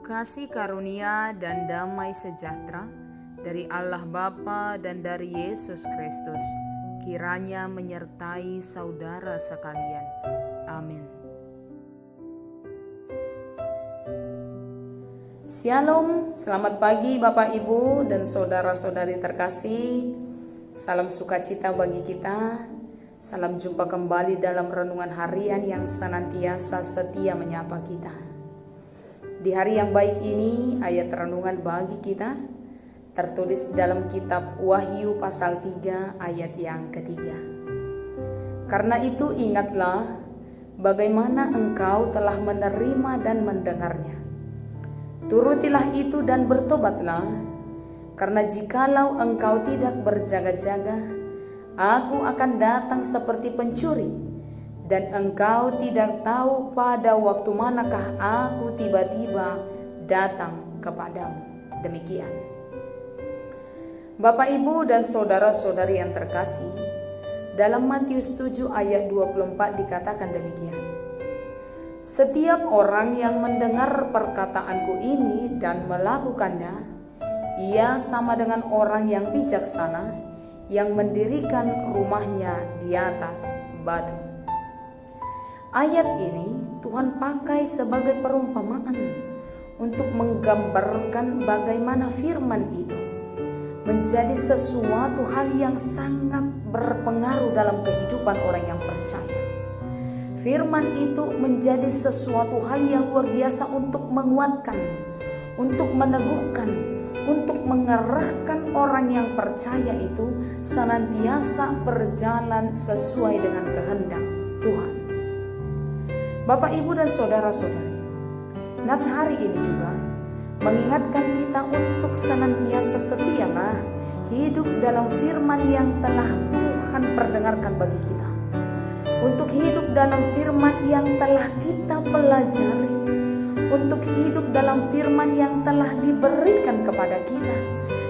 Kasih karunia dan damai sejahtera dari Allah Bapa dan dari Yesus Kristus kiranya menyertai saudara sekalian. Amin. Shalom, selamat pagi Bapak Ibu dan saudara-saudari terkasih. Salam sukacita bagi kita. Salam jumpa kembali dalam renungan harian yang senantiasa setia menyapa kita. Di hari yang baik ini, ayat renungan bagi kita tertulis dalam kitab Wahyu pasal 3 ayat yang ketiga. Karena itu ingatlah bagaimana engkau telah menerima dan mendengarnya. Turutilah itu dan bertobatlah, karena jikalau engkau tidak berjaga-jaga, aku akan datang seperti pencuri. Dan engkau tidak tahu pada waktu manakah aku tiba-tiba datang kepadamu. Demikian. Bapak, Ibu, dan saudara-saudari yang terkasih, dalam Matius 7 ayat 24 dikatakan demikian. Setiap orang yang mendengar perkataanku ini dan melakukannya, ia sama dengan orang yang bijaksana yang mendirikan rumahnya di atas batu. Ayat ini Tuhan pakai sebagai perumpamaan untuk menggambarkan bagaimana firman itu menjadi sesuatu hal yang sangat berpengaruh dalam kehidupan orang yang percaya. Firman itu menjadi sesuatu hal yang luar biasa untuk menguatkan, untuk meneguhkan, untuk mengarahkan orang yang percaya itu senantiasa berjalan sesuai dengan kehendak Tuhan. Bapak, Ibu, dan saudara-saudari, Nats hari ini juga mengingatkan kita untuk senantiasa setialah hidup dalam firman yang telah Tuhan perdengarkan bagi kita. Untuk hidup dalam firman yang telah kita pelajari. Untuk hidup dalam firman yang telah diberikan kepada kita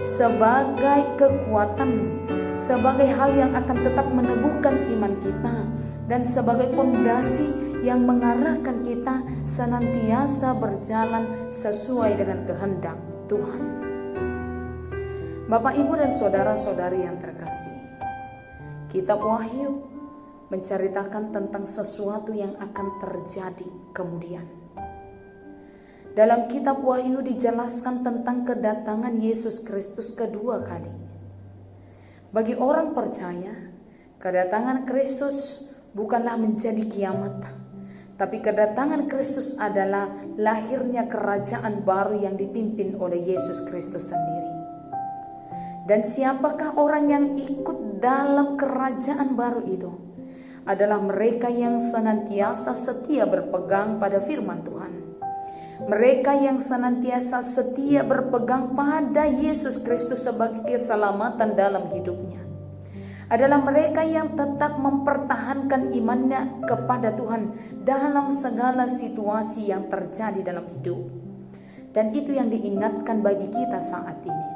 sebagai kekuatan, sebagai hal yang akan tetap meneguhkan iman kita, dan sebagai pondasi yang mengarahkan kita senantiasa berjalan sesuai dengan kehendak Tuhan. Bapak, Ibu, dan saudara-saudari yang terkasih, kitab Wahyu menceritakan tentang sesuatu yang akan terjadi kemudian. Dalam kitab Wahyu dijelaskan tentang kedatangan Yesus Kristus kedua kali. Bagi orang percaya, kedatangan Kristus bukanlah menjadi kiamat, tapi kedatangan Kristus adalah lahirnya kerajaan baru yang dipimpin oleh Yesus Kristus sendiri. Dan siapakah orang yang ikut dalam kerajaan baru itu? Adalah mereka yang senantiasa setia berpegang pada firman Tuhan. Mereka yang senantiasa setia berpegang pada Yesus Kristus sebagai keselamatan dalam hidupnya. Adalah mereka yang tetap mempertahankan imannya kepada Tuhan dalam segala situasi yang terjadi dalam hidup. Dan itu yang diingatkan bagi kita saat ini.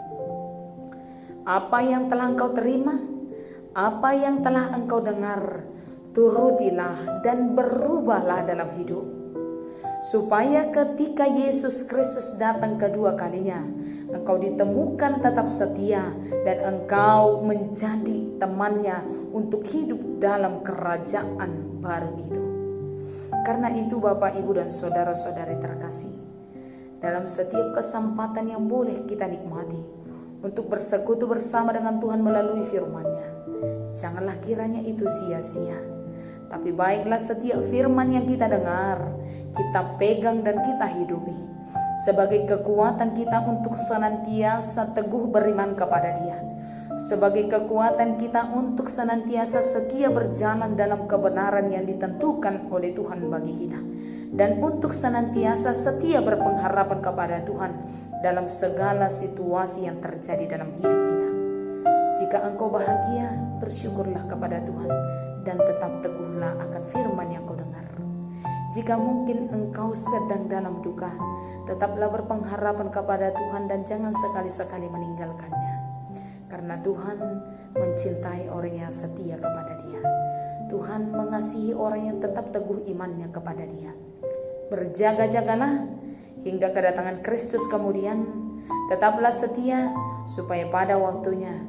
Apa yang telah engkau terima, apa yang telah engkau dengar, turutilah dan berubahlah dalam hidup. Supaya ketika Yesus Kristus datang kedua kalinya, engkau ditemukan tetap setia dan engkau menjadi temannya untuk hidup dalam kerajaan baru itu. Karena itu Bapak, Ibu, dan saudara-saudari terkasih, dalam setiap kesempatan yang boleh kita nikmati untuk bersekutu bersama dengan Tuhan melalui firman-Nya, janganlah kiranya itu sia-sia. Tapi baiklah setiap firman yang kita dengar, kita pegang dan kita hidupi sebagai kekuatan kita untuk senantiasa teguh beriman kepada Dia, sebagai kekuatan kita untuk senantiasa setia berjalan dalam kebenaran yang ditentukan oleh Tuhan bagi kita, dan untuk senantiasa setia berpengharapan kepada Tuhan dalam segala situasi yang terjadi dalam hidup kita. Jika engkau bahagia, bersyukurlah kepada Tuhan dan tetap teguhlah akan firman yang kau dengar. Jika mungkin engkau sedang dalam duka, tetaplah berpengharapan kepada Tuhan dan jangan sekali-sekali meninggalkannya. Karena Tuhan mencintai orang yang setia kepada Dia. Tuhan mengasihi orang yang tetap teguh imannya kepada Dia. Berjaga-jagalah, hingga kedatangan Kristus kemudian. Tetaplah setia supaya pada waktunya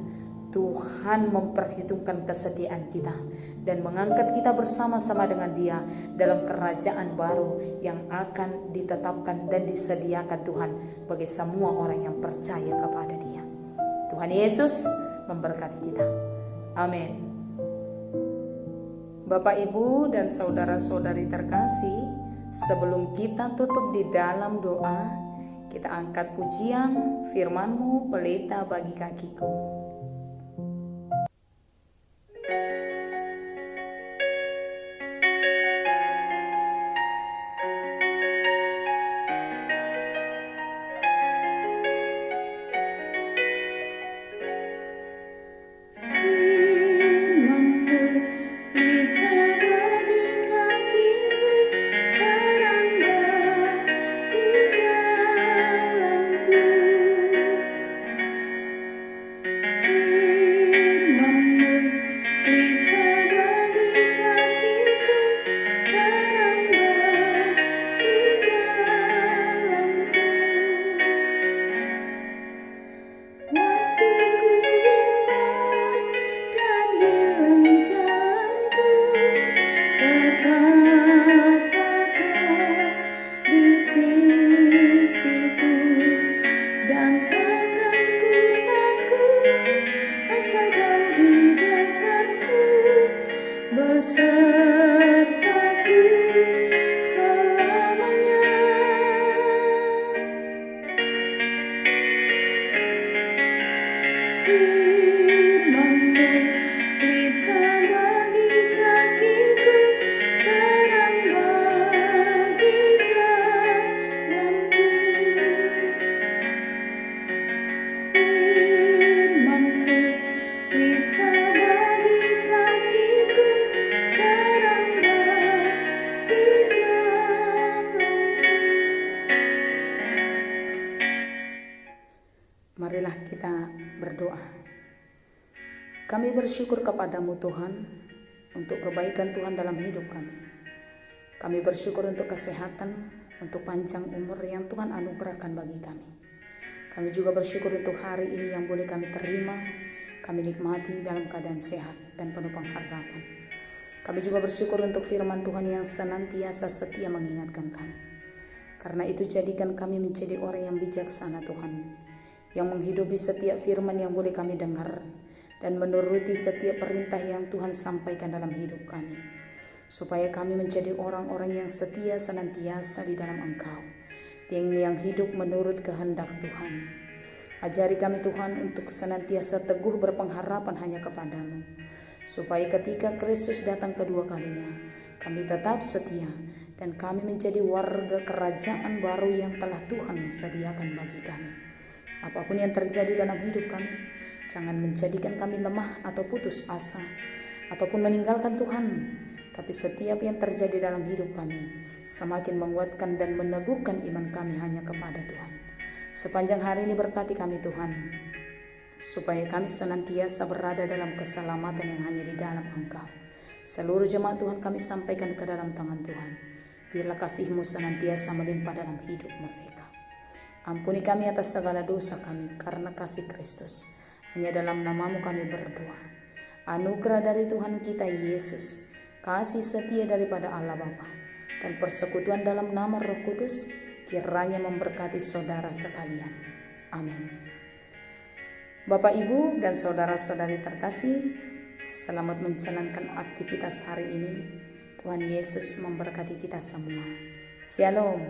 Tuhan memperhitungkan kesetiaan kita dan mengangkat kita bersama-sama dengan Dia dalam kerajaan baru yang akan ditetapkan dan disediakan Tuhan bagi semua orang yang percaya kepada Dia. Tuhan Yesus memberkati kita. Amin. Bapak, Ibu, dan saudara-saudari terkasih, sebelum kita tutup di dalam doa, kita angkat pujian firman-Mu, pelita bagi kakiku. Besertaku selamanya. Firman-Mu pelita bagi kakiku, terang bagi jalanku. Firman-Mu pelita bagi kakiku, terang bagi jalanku. Marilah kita berdoa. Kami bersyukur kepadamu Tuhan untuk kebaikan Tuhan dalam hidup kami. Kami bersyukur untuk kesehatan, untuk panjang umur yang Tuhan anugerahkan bagi kami. Kami juga bersyukur untuk hari ini yang boleh kami terima, kami nikmati dalam keadaan sehat dan penuh pengharapan. Kami juga bersyukur untuk firman Tuhan yang senantiasa setia mengingatkan kami. Karena itu jadikan kami menjadi orang yang bijaksana Tuhan, yang menghidupi setiap firman yang boleh kami dengar dan menuruti setiap perintah yang Tuhan sampaikan dalam hidup kami, supaya kami menjadi orang-orang yang setia senantiasa di dalam Engkau, yang hidup menurut kehendak Tuhan. Ajari kami Tuhan untuk senantiasa teguh berpengharapan hanya kepadamu, supaya ketika Kristus datang kedua kalinya, kami tetap setia dan kami menjadi warga kerajaan baru yang telah Tuhan sediakan bagi kami. Apapun yang terjadi dalam hidup kami, jangan menjadikan kami lemah atau putus asa, ataupun meninggalkan Tuhan. Tapi setiap yang terjadi dalam hidup kami, semakin menguatkan dan meneguhkan iman kami hanya kepada Tuhan. Sepanjang hari ini berkati kami Tuhan, supaya kami senantiasa berada dalam keselamatan yang hanya di dalam Engkau. Seluruh jemaat Tuhan kami sampaikan ke dalam tangan Tuhan. Biarlah kasih-Mu senantiasa melimpah dalam hidup mereka. Ampuni kami atas segala dosa kami karena kasih Kristus. Hanya dalam nama-Mu kami berdoa. Anugerah dari Tuhan kita Yesus, kasih setia daripada Allah Bapa, dan persekutuan dalam nama Roh Kudus kiranya memberkati saudara sekalian. Amin. Bapak, Ibu, dan saudara-saudari terkasih, selamat menjalankan aktivitas hari ini. Tuhan Yesus memberkati kita semua. Shalom.